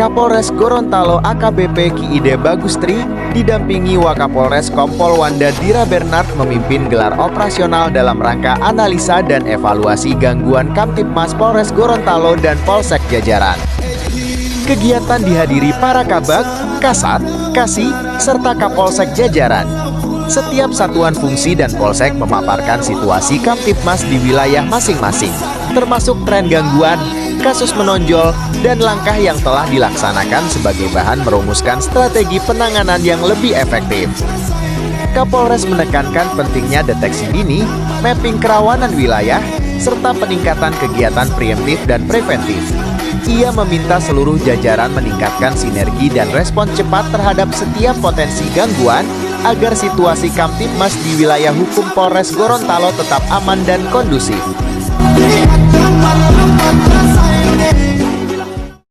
Kapolres Gorontalo AKBP Ki Ide Bagustri didampingi Wakapolres Kompol Wanda Dira Bernard memimpin gelar operasional dalam rangka analisa dan evaluasi gangguan Kamtibmas Polres Gorontalo dan Polsek jajaran. Kegiatan dihadiri para Kabag, Kasat, Kasih, serta Kapolsek jajaran. Setiap satuan fungsi dan polsek memaparkan situasi Kamtibmas di wilayah masing-masing, termasuk tren gangguan, kasus menonjol, dan langkah yang telah dilaksanakan sebagai bahan merumuskan strategi penanganan yang lebih efektif. Kapolres menekankan pentingnya deteksi dini, mapping kerawanan wilayah, serta peningkatan kegiatan preemptif dan preventif. Ia meminta seluruh jajaran meningkatkan sinergi dan respon cepat terhadap setiap potensi gangguan agar situasi Kamtibmas di wilayah hukum Polres Gorontalo tetap aman dan kondusif.